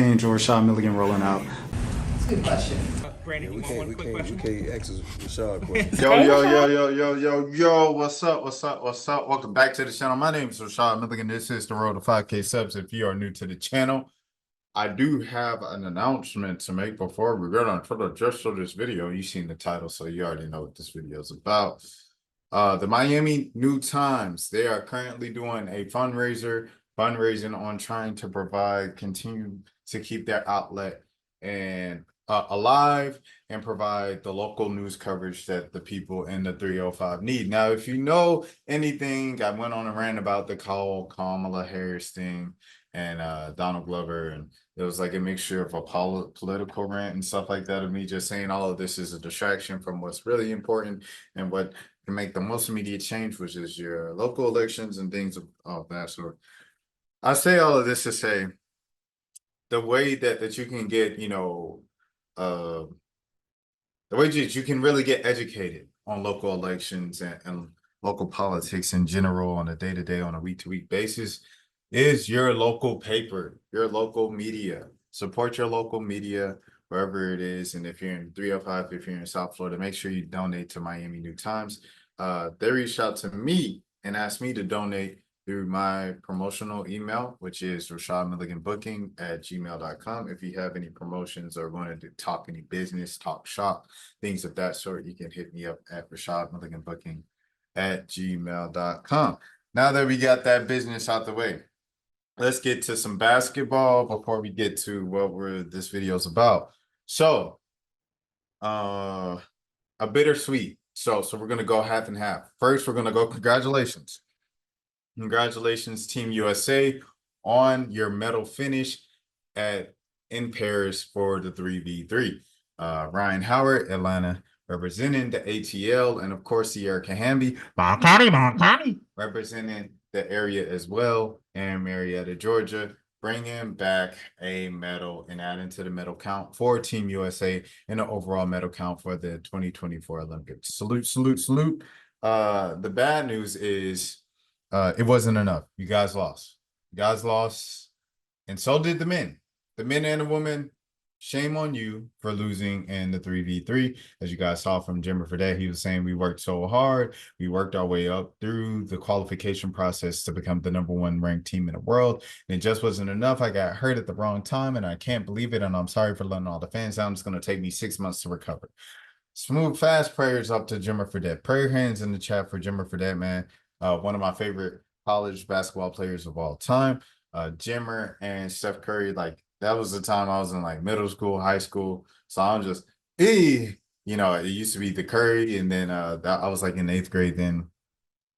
Angel Rashad Milligan rolling out. That's a good question. Brandon, Yeah, you want one quick question? we can't ask Rashad questions. Yo, what's up? Welcome back to the channel. My name is Rashad Milligan. This is the road to 5K subs. If you are new to the channel, I do have an announcement to make before we go on Twitter. Just for this video, you've seen the title, so you already know what this video is about. The Miami New Times, they are currently doing a fundraising on trying to continue to keep their outlet and alive and provide the local news coverage that the people in the 305 need. Now, if you know anything, I went on a rant about the Kamala Harris thing and Donald Glover, and it was like a mixture of a political rant and stuff like that of me just saying all of this is a distraction from what's really important and what can make the most immediate change, which is your local elections and things of that sort. I say all of this to say the way that you can get, the way that you can really get educated on local elections and local politics in general on a day-to-day, on a week-to-week basis is your local paper, your local media. Support your local media wherever it is. And if you're in 305, if you're in South Florida, make sure you donate to Miami New Times. They reached out to me and asked me to donate through my promotional email, which is rashadmilliganbooking@gmail.com. If you have any promotions or want to talk any business, talk shop, things of that sort, you can hit me up at rashadmilliganbooking@gmail.com. Now that we got that business out the way, let's get to some basketball before we get to what this video is about. So, a bittersweet. So we're gonna go half and half. First, we're gonna go congratulations. Congratulations, Team USA, on your medal finish in Paris for the 3v3. Ryan Howard, Atlanta, representing the ATL, and of course, Sierra Kahambi, Montani, representing the area as well, and Marietta, Georgia, bringing back a medal and adding to the medal count for Team USA in the overall medal count for the 2024 Olympics. Salute, salute, salute. The bad news is it wasn't enough. You guys lost. You guys lost, and so did the men. The men and the women, shame on you for losing in the 3v3. As you guys saw from Jimmer for that, he was saying we worked so hard. We worked our way up through the qualification process to become the #1 ranked team in the world. And it just wasn't enough. I got hurt at the wrong time, and I can't believe it. And I'm sorry for letting all the fans down. It's going to take me 6 months to recover. Smooth, fast prayers up to Jimmer for that. Prayer hands in the chat for Jimmer for that, man. One of my favorite college basketball players of all time. Jimmer and Steph Curry, like that was the time I was in like middle school, high school. So I'm just, it used to be the Curry, and then I was like in 8th grade then.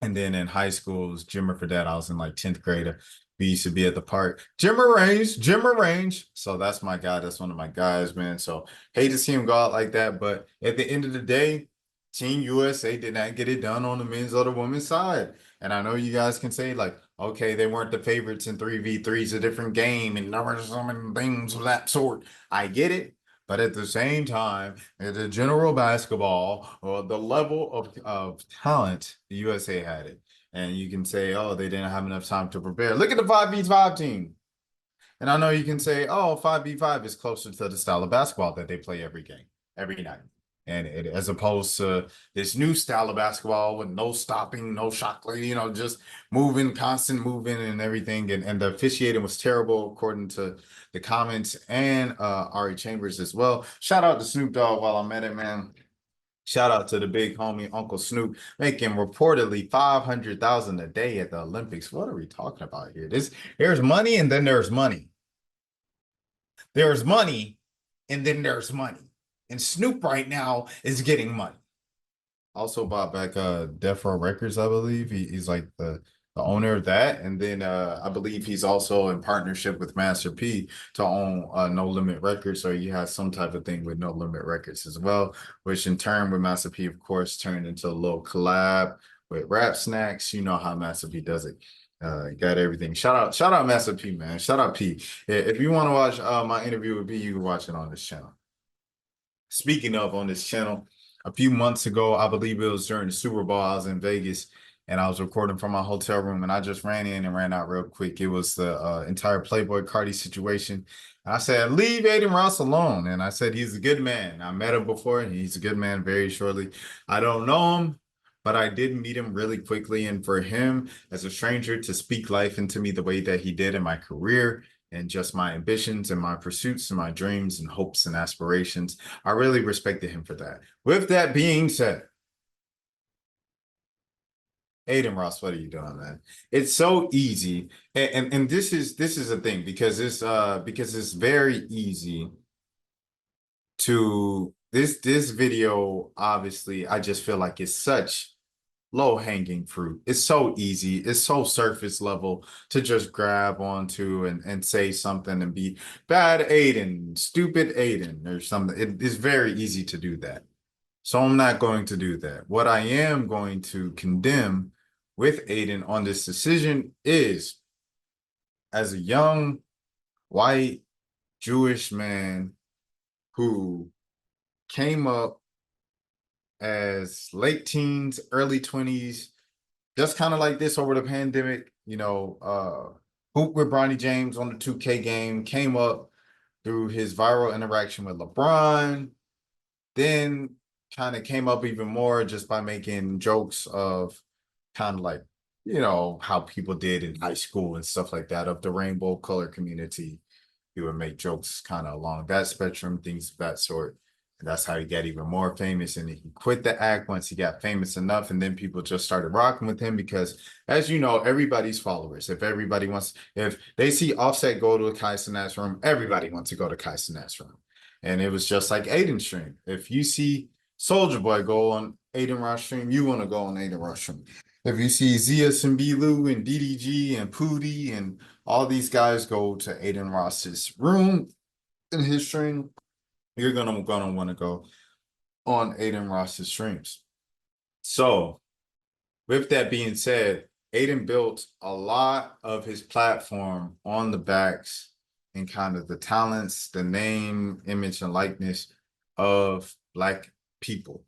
And then in high school, it was Jimmer for that. I was in like 10th grade. We used to be at the park. Jimmer Range. So that's my guy. That's one of my guys, man. So hate to see him go out like that. But at the end of the day, Team USA did not get it done on the men's or the women's side. And I know you guys can say, like, okay, they weren't the favorites in 3v3 is a different game, and there were so many things of that sort. I get it. But at the same time, at the general basketball or the level of talent, the USA had it. And you can say, oh, they didn't have enough time to prepare. Look at the 5v5 team. And I know you can say, oh, 5v5 is closer to the style of basketball that they play every game, every night. And as opposed to this new style of basketball with no stopping, no shot, just moving, constant moving and everything. And the officiating was terrible, according to the comments and Ari Chambers as well. Shout out to Snoop Dogg while I'm at it, man. Shout out to the big homie, Uncle Snoop, making reportedly $500,000 a day at the Olympics. What are we talking about here? There's money and then there's money. There's money and then there's money. And Snoop right now is getting money. Also bought back Death Row Records, I believe. He's like the owner of that. And then I believe he's also in partnership with Master P to own No Limit Records. So he has some type of thing with No Limit Records as well, which in turn with Master P, of course, turned into a little collab with Rap Snacks. You know how Master P does it. Got everything. Shout out Master P, man. Shout out P. If you want to watch my interview with P, you can watch it on this channel. Speaking of on this channel, a few months ago, I believe it was during the Super Bowl, I was in Vegas, and I was recording from my hotel room, and I just ran in and ran out real quick. It was the entire Playboy Cardi situation. I said, leave Adin Ross alone. And I said, he's a good man. I met him before, and he's a good man very shortly. I don't know him, but I did meet him really quickly. And for him, as a stranger, to speak life into me the way that he did in my career and just my ambitions and my pursuits and my dreams and hopes and aspirations, I really respected him for that. With that being said, Adin Ross, what are you doing, man? It's so easy, and this is a thing because it's very easy to this video. Obviously, I just feel like it's such low hanging fruit. It's so easy. It's so surface level to just grab onto and say something and be bad Adin, stupid Adin, or something. It is very easy to do that. So I'm not going to do that. What I am going to condemn with Adin on this decision is, as a young white Jewish man who came up as late teens, early 20s, just kind of like this over the pandemic, hoop with Bronny James on the 2K game, came up through his viral interaction with LeBron, then kind of came up even more just by making jokes of kind of like, how people did in high school and stuff like that, of the rainbow color community. He would make jokes kind of along that spectrum, things of that sort. And that's how he got even more famous. And he quit the act once he got famous enough. And then people just started rocking with him because, as you know, everybody's followers. If they see Offset go to a Kai Cenat's room, everybody wants to go to Kai Cenat's room. And it was just like Adin's stream. If you see Soldier Boy go on Adin Ross stream, you want to go on Adin Ross stream. If you see Zia Simbilu and DDG and Pootie and all these guys go to Adin Ross's room in his stream, you're gonna want to go on Adin Ross's streams. So, with that being said, Adin built a lot of his platform on the backs and kind of the talents, the name, image, and likeness of Black people,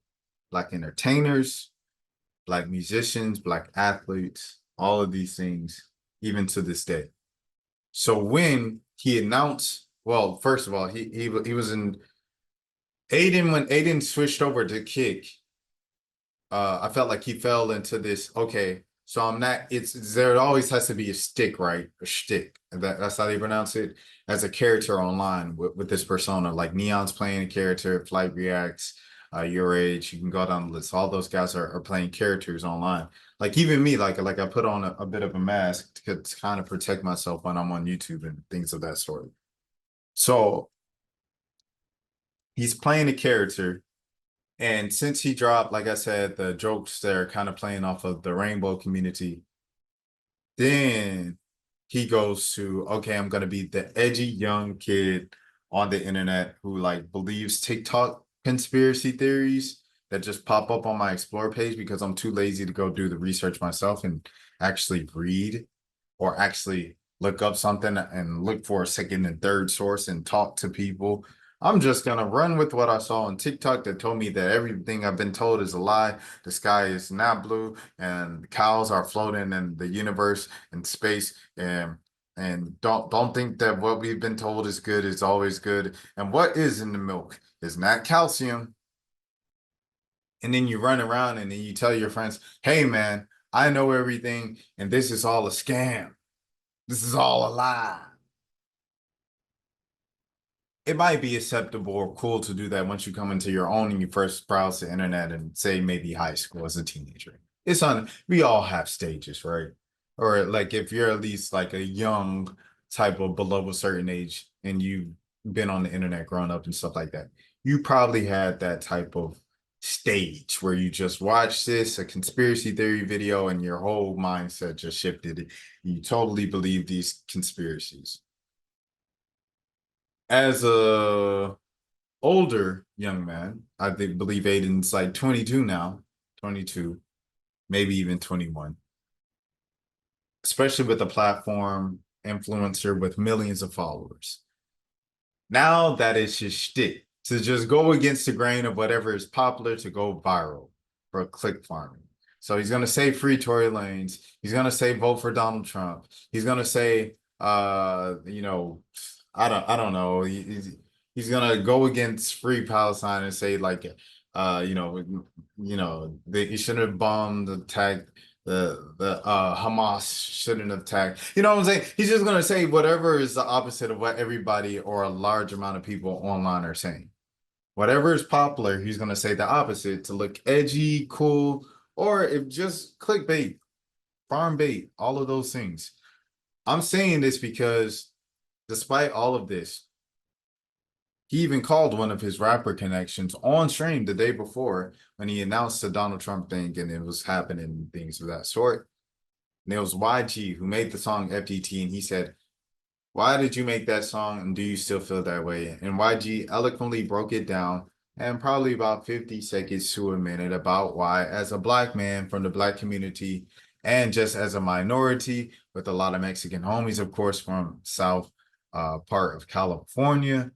Black entertainers, Black musicians, Black athletes, all of these things, even to this day. So when he announced, well, first of all, he was in Adin, when Adin switched over to Kick, I felt like he fell into this, okay, so I'm not, there always has to be a stick, right? A shtick. That's how they pronounce it, as a character online with this persona. Like Neon's playing a character, Flight Reacts, Your Age, you can go down the list. All those guys are playing characters online. Like even me, like I put on a bit of a mask to kind of protect myself when I'm on YouTube and things of that sort. So he's playing a character. And since he dropped, like I said, the jokes that are kind of playing off of the rainbow community, then he goes to, okay, I'm going to be the edgy young kid on the internet who like believes TikTok conspiracy theories that just pop up on my explore page because I'm too lazy to go do the research myself and actually read or actually look up something and look for a second and third source and talk to people. I'm just gonna run with what I saw on TikTok that told me that everything I've been told is a lie. The sky is not blue, and cows are floating in the universe and space. And don't think that what we've been told is good is always good. And what is in the milk is not calcium. And then you run around and then you tell your friends, "Hey, man, I know everything, and this is all a scam. This is all a lie." It might be acceptable or cool to do that once you come into your own and you first browse the internet and say maybe high school as a teenager. We all have stages, right? Or like if you're at least like a young type of below a certain age and you've been on the internet growing up and stuff like that, you probably had that type of stage where you just watched a conspiracy theory video, and your whole mindset just shifted. You totally believe these conspiracies. As a older young man, believe Adin's like 22 now, 22, maybe even 21, especially with a platform influencer with millions of followers. Now that is his shtick, to just go against the grain of whatever is popular, to go viral for click farming. So he's gonna say free Tory Lanez. He's gonna say vote for Donald Trump. He's gonna say, you know, I don't know. He's gonna go against free Palestine and say like, he shouldn't have bombed, attacked the Hamas shouldn't have attacked. You know what I'm saying? He's just gonna say whatever is the opposite of what everybody or a large amount of people online are saying. Whatever is popular, he's gonna say the opposite to look edgy, cool, or if just clickbait, farm bait, all of those things. I'm saying this because despite all of this, he even called one of his rapper connections on stream the day before when he announced the Donald Trump thing and it was happening, things of that sort. And it was YG who made the song FDT, and he said, "Why did you make that song, and do you still feel that way?" And YG eloquently broke it down and probably about 50 seconds to a minute about why, as a black man from the black community, and just as a minority with a lot of Mexican homies, of course, from South part of California,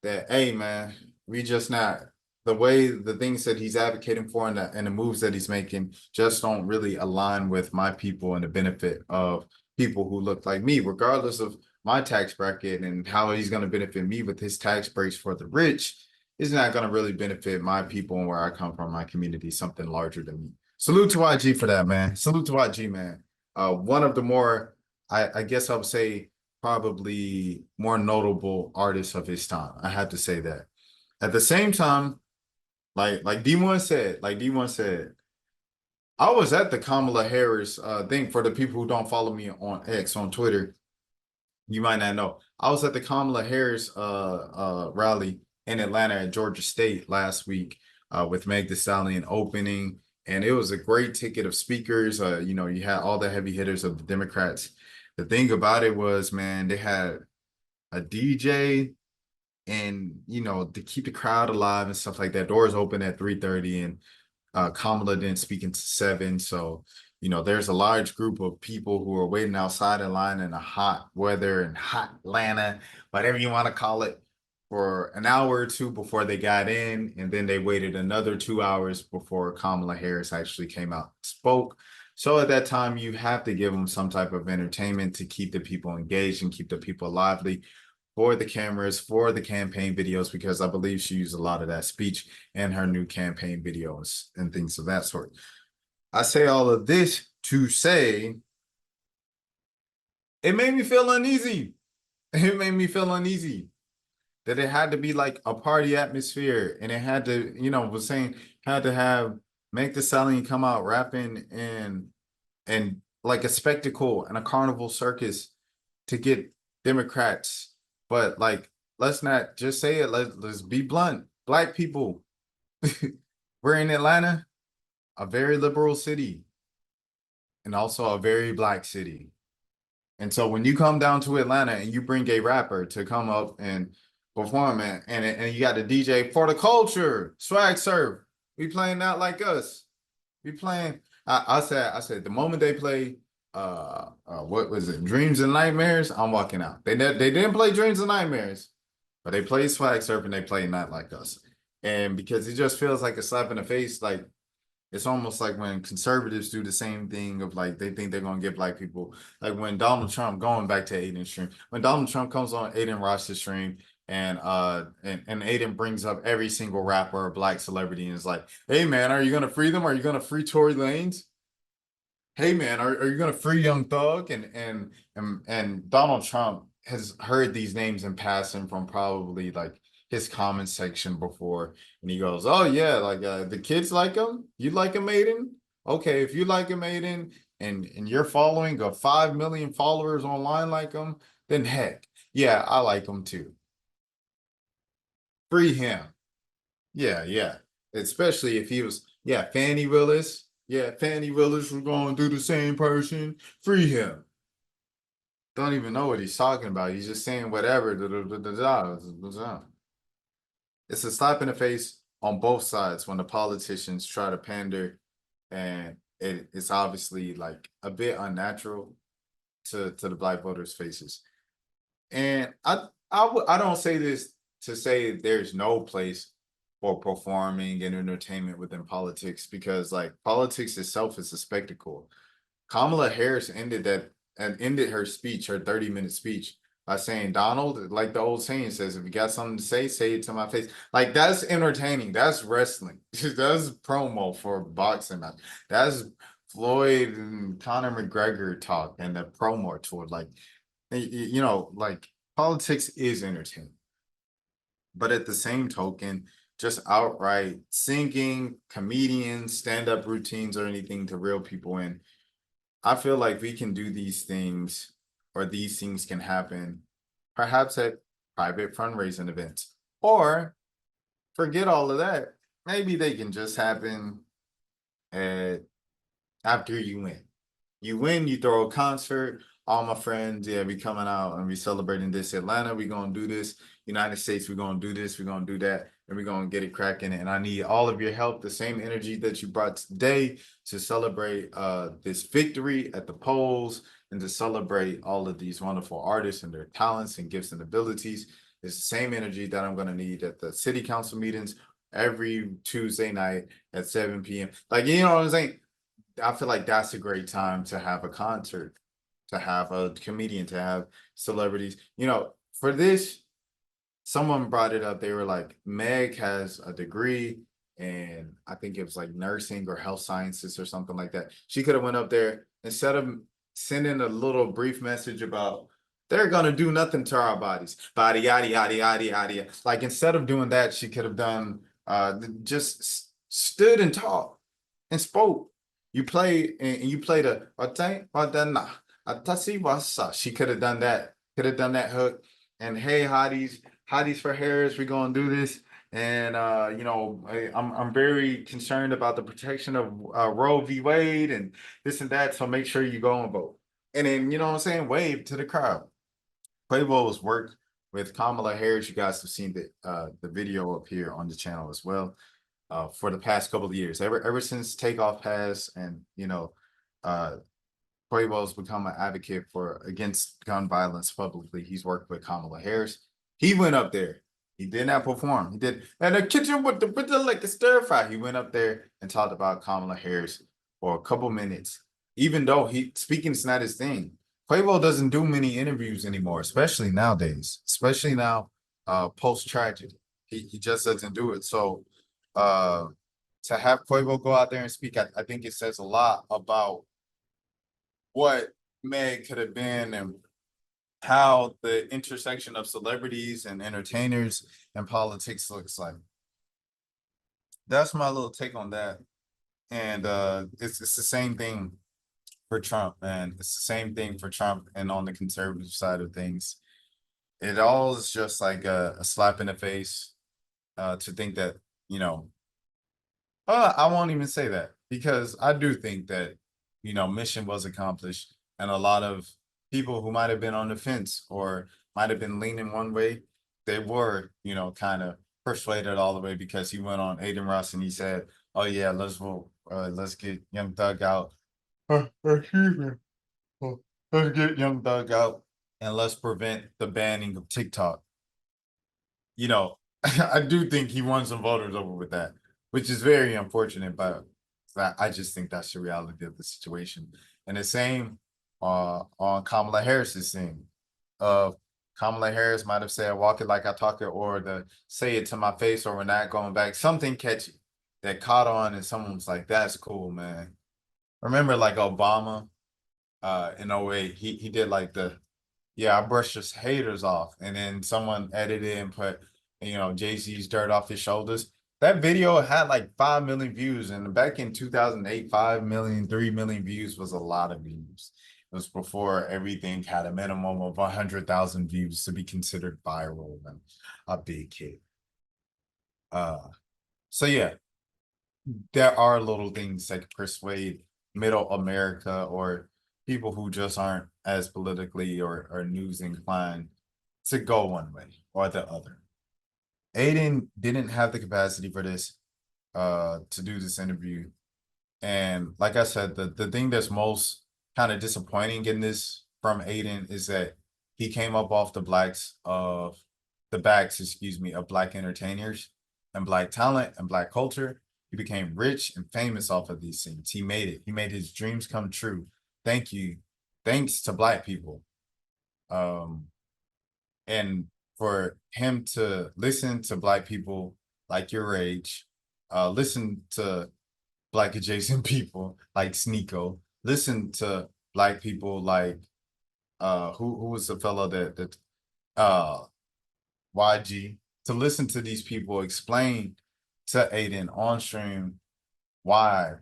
that, hey, man, we just not, the way the things that he's advocating for and the moves that he's making just don't really align with my people and the benefit of people who look like me, regardless of my tax bracket, and how he's going to benefit me with his tax breaks for the rich is not going to really benefit my people and where I come from, my community, something larger than me. Salute to YG for that, man. Salute to YG, man. One of the more, I guess I would say, probably more notable artists of his time. I have to say that. At the same time, like D1 said, I was at the Kamala Harris thing. For the people who don't follow me on X, on Twitter, you might not know. I was at the Kamala Harris rally in Atlanta at Georgia State last week with Meg Thee Stallion opening, and it was a great ticket of speakers. You had all the heavy hitters of the Democrats. The thing about it was, man, they had a DJ, and to keep the crowd alive and stuff like that. Doors open at 3:30, and Kamala didn't speak until 7. So, there's a large group of people who are waiting outside in line in the hot weather and hot Atlanta, whatever you want to call it, for an hour or two before they got in. And then they waited another 2 hours before Kamala Harris actually came out and spoke. So at that time, you have to give them some type of entertainment to keep the people engaged and keep the people lively for the cameras, for the campaign videos, because I believe she used a lot of that speech in her new campaign videos and things of that sort. I say all of this to say it made me feel uneasy. It made me feel uneasy that it had to be like a party atmosphere, and it had to, was saying had to have Meg Thee Stallion come out rapping and like a spectacle and a carnival circus to get Democrats. But like, let's not just say it. Let's be blunt. Black people, we're in Atlanta, a very liberal city, and also a very black city. And so when you come down to Atlanta and you bring a rapper to come up and perform it, and you got the DJ for the culture, swag surf, we playing Not Like Us. We playing. I said the moment they play what was it, Dreams and Nightmares, I'm walking out. They didn't play Dreams and Nightmares, but they played Swag Surf and they played Not Like Us. And because it just feels like a slap in the face, like it's almost like when conservatives do the same thing of like they think they're gonna get black people. Like when Donald Trump, going back to Adin's stream, when Donald Trump comes on Adin Ross's stream and Adin brings up every single rapper or black celebrity and is like, "Hey man, are you gonna free them? Are you gonna free Tory Lanez? Hey man, are you gonna free Young Thug?" And Donald Trump has heard these names in passing from probably like his comment section before, and he goes, "Oh yeah, like the kids like him. You like him, Aiden? Okay, if you like him, Aiden, and you're following a 5 million followers online like him, then heck, yeah, I like him too. Free him. Yeah, yeah. Especially if he was, yeah, Fannie Willis. Yeah, Fannie Willis was going to do the same person. Free him. Don't even know what he's talking about. He's just saying whatever. It's a slap in the face on both sides when the politicians try to pander, and it's obviously like a bit unnatural to the black voters' faces. And I don't say this to say there's no place for performing and entertainment within politics, because like politics itself is a spectacle. Kamala Harris ended her speech, her 30-minute speech, by saying, Donald, like the old saying says, if you got something to say it to my face. Like, that's entertaining. That's wrestling. That's promo for boxing match. That's Floyd and Conor McGregor talk and the promo toward, like, like politics is entertaining. But at the same token, just outright singing, comedians, stand-up routines, or anything to reel people in, I feel like we can do these things, or these things can happen perhaps at private fundraising events. Or forget all of that. Maybe they can just happen at after you win. You win, you throw a concert. All my friends, yeah, we coming out and we celebrating this. Atlanta, we gonna do this. United States, we're gonna do this, we're gonna do that, and we're gonna get it cracking. And I need all of your help, the same energy that you brought today to celebrate this victory at the polls and to celebrate all of these wonderful artists and their talents and gifts and abilities. It's the same energy that I'm gonna need at the city council meetings every Tuesday night at 7 p.m. Like, you know what I'm saying? I feel like that's a great time to have a concert, to have a comedian, to have celebrities. For this, someone brought it up. They were like, Meg has a degree, and I think it was like nursing or health sciences or something like that. She could have went up there instead of sending a little brief message about they're gonna do nothing to our bodies, body yada yada yada yada. Like, instead of doing that, she could have done just stood and talked and spoke. You play and you played a she could have done that. Could have done that hook. And hey, hotties for Harris, we're gonna do this. And I'm very concerned about the protection of Roe v. Wade and this and that. So make sure you go and vote. And then, you know what I'm saying, wave to the crowd. Quavo's worked with Kamala Harris. You guys have seen the video up here on the channel as well. For the past couple of years, ever since Takeoff passed, and Quavo's become an advocate against gun violence publicly. He's worked with Kamala Harris. He went up there. He did not perform. He did in the kitchen with the like the stir fry. He went up there and talked about Kamala Harris for a couple minutes, even though speaking is not his thing. Quavo doesn't do many interviews anymore, especially nowadays, especially now, post tragedy. He just doesn't do it. So to have Quavo go out there and speak, I think it says a lot about what Meg could have been and how the intersection of celebrities and entertainers and politics looks like. That's my little take on that. And it's the same thing for Trump, and it's the same thing for Trump and on the conservative side of things. It all is just like a slap in the face to think that, I won't even say that, because I do think that, mission was accomplished, and a lot of people who might have been on the fence or might have been leaning one way, they were, kind of persuaded all the way, because he went on Adin Ross and he said, "Oh yeah, let's vote. Let's get Young Thug out. Excuse me. Let's get Young Thug out, and let's prevent the banning of TikTok." I do think he won some voters over with that, which is very unfortunate, but I just think that's the reality of the situation. And the same on Kamala Harris's thing. Kamala Harris might have said, "Walk it like I talk it," or the "say it to my face," or "we're not going back." Something catchy that caught on, and someone was like, "That's cool, man." Remember, like Obama, in 08, he did like I brushed his haters off, and then someone edited and put, Jay-Z's "Dirt Off His Shoulders." That video had like 5 million views, and back in 2008, 5 million, 3 million views was a lot of views. It was before everything had a minimum of 100,000 views to be considered viral and a big hit. So yeah, there are little things that persuade middle America or people who just aren't as politically or news inclined to go one way or the other. Adin didn't have the capacity for this, to do this interview. And like I said, the thing that's most kind of disappointing in this from Adin is that he came up off the backs, excuse me, of Black entertainers. and black talent and black culture. He became rich and famous off of these things. He made it. He made his dreams come true. Thank you. Thanks to black people. And for him to listen to black people like your age, listen to black adjacent people like Sneeko, listen to black people like who was the fellow that YG, to listen to these people explain to Adin on stream why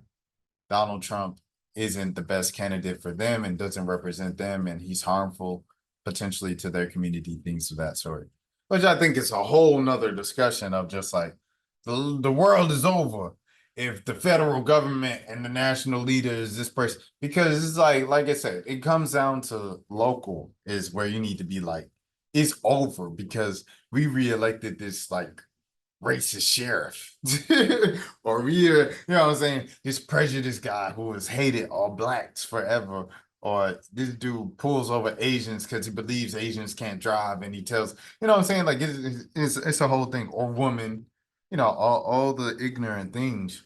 Donald Trump isn't the best candidate for them and doesn't represent them, and he's harmful potentially to their community, things of that sort. Which I think is a whole nother discussion of just like the world is over if the federal government and the national leader is this person. Because it's like I said, it comes down to local is where you need to be like, it's over because we reelected this like racist sheriff or you know what I'm saying, this prejudiced guy who has hated all blacks forever, or this dude pulls over Asians because he believes Asians can't drive and he tells, you know what I'm saying, like it's a whole thing, or woman, you know, all the ignorant things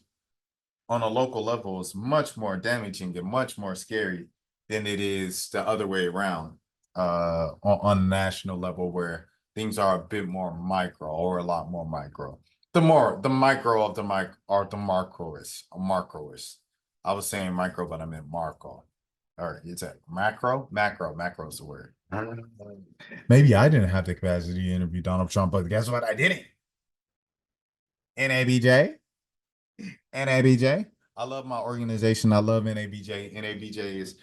on a local level is much more damaging and much more scary than it is the other way around on a national level where things are a bit more micro or a lot more micro. The micro of the mic are the macroist. I was saying micro, but I meant Marco. All right, it's a macro is the word. Maybe I didn't have the capacity to interview Donald Trump, but guess what? I didn't. NABJ. NABJ. I love my organization. I love NABJ. NABJ has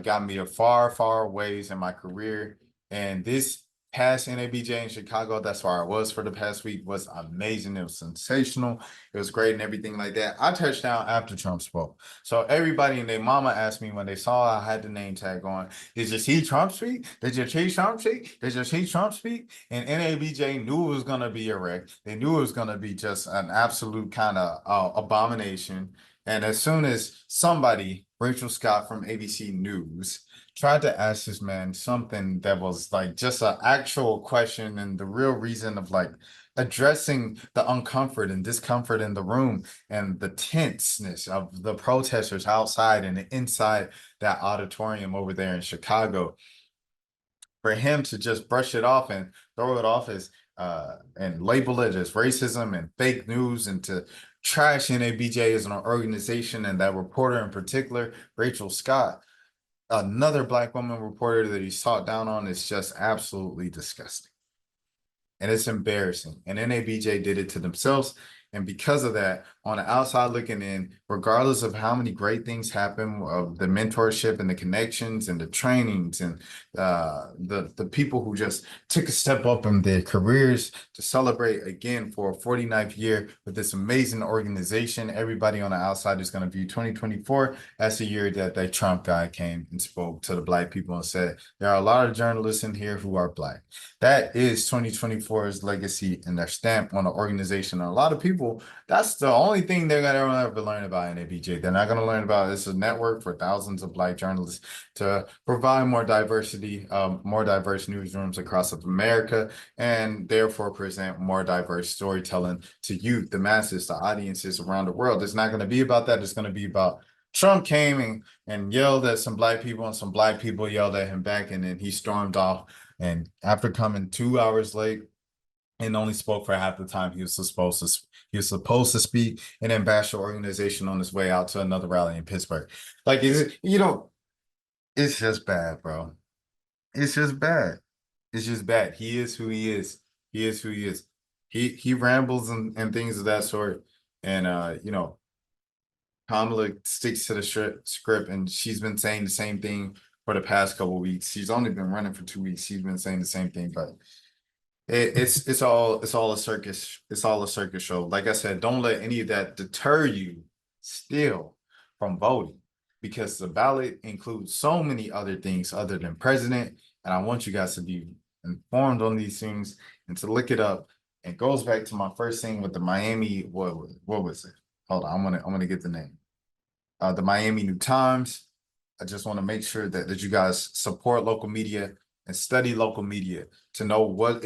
got me a far ways in my career. And this past NABJ in Chicago, that's where I was for the past week, was amazing. It was sensational. It was great and everything like that. I touched down after Trump spoke. So everybody and their mama asked me when they saw I had the name tag on, did you see Trump speak? Did you see Trump speak? Did you see Trump speak? And NABJ knew it was going to be a wreck. They knew it was going to be just an absolute kind of abomination. And as soon as somebody, Rachel Scott from ABC News, tried to ask this man something that was like just an actual question and the real reason of like addressing the uncomfort and discomfort in the room and the tenseness of the protesters outside and inside that auditorium over there in Chicago, for him to just brush it off and throw it off as and label it as racism and fake news, and to trash NABJ as an organization and that reporter in particular, Rachel Scott, another black woman reporter that he's talked down on, is just absolutely disgusting. And it's embarrassing. And NABJ did it to themselves. And because of that, on the outside looking in, regardless of how many great things happen, of the mentorship and the connections and the trainings and the people who just took a step up in their careers to celebrate again for a 49th year with this amazing organization, everybody on the outside is going to view 2024 as the year that that Trump guy came and spoke to the black people and said, there are a lot of journalists in here who are black. That is 2024's legacy and their stamp on the organization. And a lot of people, that's the only thing they're going to ever learn about NABJ. They're not going to learn about this is a network for thousands of black journalists to provide more diversity, more diverse newsrooms across America, and therefore present more diverse storytelling to youth, the masses, the audiences around the world. It's not going to be about that. It's going to be about Trump came and yelled at some black people, and some black people yelled at him back, and then he stormed off. And after coming 2 hours late and only spoke for half the time he was supposed to speak, and then bash the organization on his way out to another rally in Pittsburgh. Like, it's just bad, bro. It's just bad. It's just bad. He is who he is. He is who he is. He rambles and things of that sort. And Kamala sticks to the script, and she's been saying the same thing for the past couple of weeks. She's only been running for 2 weeks. She's been saying the same thing, but it's all a circus. It's all a circus show. Like I said, don't let any of that deter you still from voting, because the ballot includes so many other things other than president. And I want you guys to be informed on these things and to look it up. It goes back to my first thing with the Miami. What was it? Hold on, I'm gonna get the name. The Miami New Times. I just want to make sure that you guys support local media and study local media to know what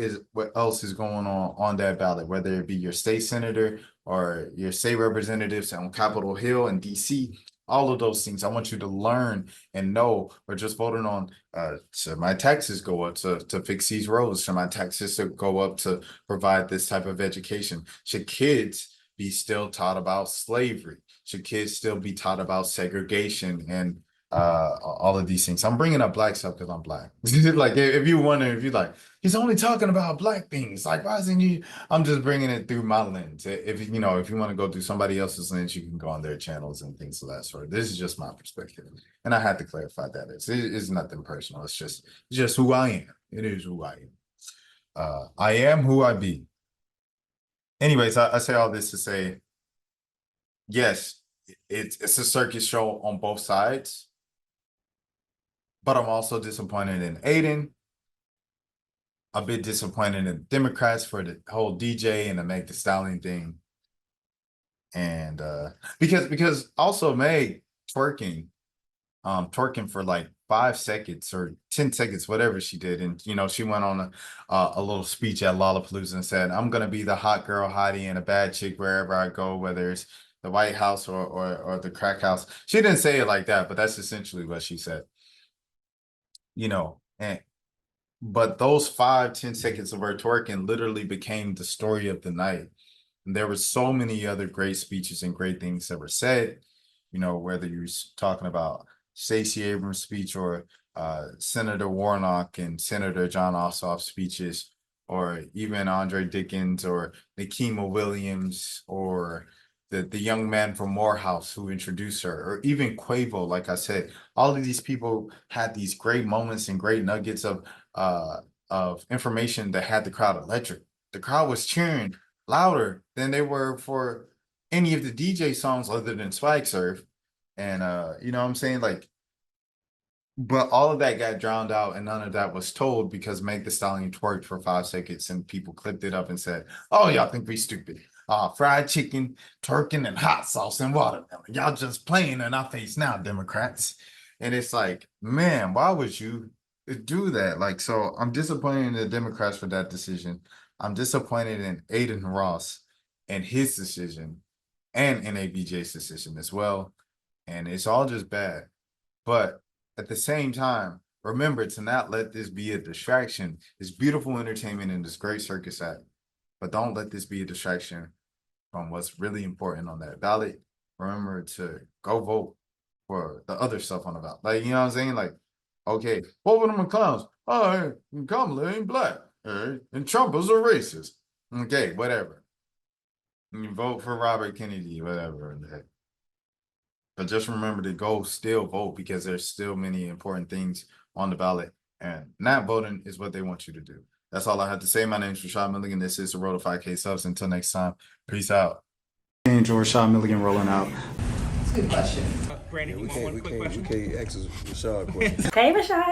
else is going on that ballot, whether it be your state senator or your state representatives on Capitol Hill in DC. All of those things. I want you to learn and know, or just voting on should my taxes go up to fix these roads? Should my taxes go up to provide this type of education? Should kids be still taught about slavery? Should kids still be taught about segregation and all of these things? I'm bringing up black stuff because I'm black. Like if you wonder, if you're like, he's only talking about black things, like why isn't you? I'm just bringing it through my lens. If you know, if you want to go through somebody else's lens, you can go on their channels and things of that sort. This is just my perspective, and I had to clarify that it's nothing personal. It's just who I am. It is who I am. I am who I be. Anyways, I say all this to say, yes, it's a circus show on both sides. But I'm also disappointed in Adin. A bit disappointed in Democrats for the whole DJ and the Meg the Stallion thing. And because also Meg twerking for like 5 seconds or 10 seconds, whatever she did. And, you know, she went on a little speech at Lollapalooza and said, I'm going to be the hot girl hottie and a bad chick wherever I go, whether it's the White House or the crack house. She didn't say it like that, but that's essentially what she said. You know, but those 5-10 seconds of her twerking literally became the story of the night. And there were so many other great speeches and great things that were said, you know, whether you're talking about Stacey Abrams' speech or Senator Warnock and Senator John Ossoff's speeches, or even Andre Dickens or Nikema Williams or the young man from Morehouse who introduced her, or even Quavo. Like I said, all of these people had these great moments and great nuggets of information that had the crowd electric. The crowd was cheering louder than they were for any of the DJ songs other than Swag Surf. And you know what I'm saying? Like, but all of that got drowned out and none of that was told because Meg the Stallion twerked for 5 seconds and people clipped it up and said, oh, y'all think we stupid. Fried chicken, twerking, and hot sauce and watermelon. Y'all just playing in our face now, Democrats. And it's like, man, why would you do that? Like, so I'm disappointed in the Democrats for that decision. I'm disappointed in Adin Ross and his decision and NABJ's decision as well. And it's all just bad. But at the same time, remember to not let this be a distraction. It's beautiful entertainment in this great circus act, but don't let this be a distraction from what's really important on that ballot. Remember to go vote for the other stuff on the ballot. Like, you know what I'm saying? Like, okay, vote for them clowns. Oh, Kamala ain't black. And Trump is a racist. Okay, whatever. You vote for Robert Kennedy, whatever. But just remember to go still vote because there's still many important things on the ballot. And not voting is what they want you to do. That's all I have to say. My name is Rashad Milligan. This is the Road to 5K Subs. Until next time, peace out. And Rashad Milligan rolling out. That's a good question. We can't ask Rashad questions. Hey, Rashad.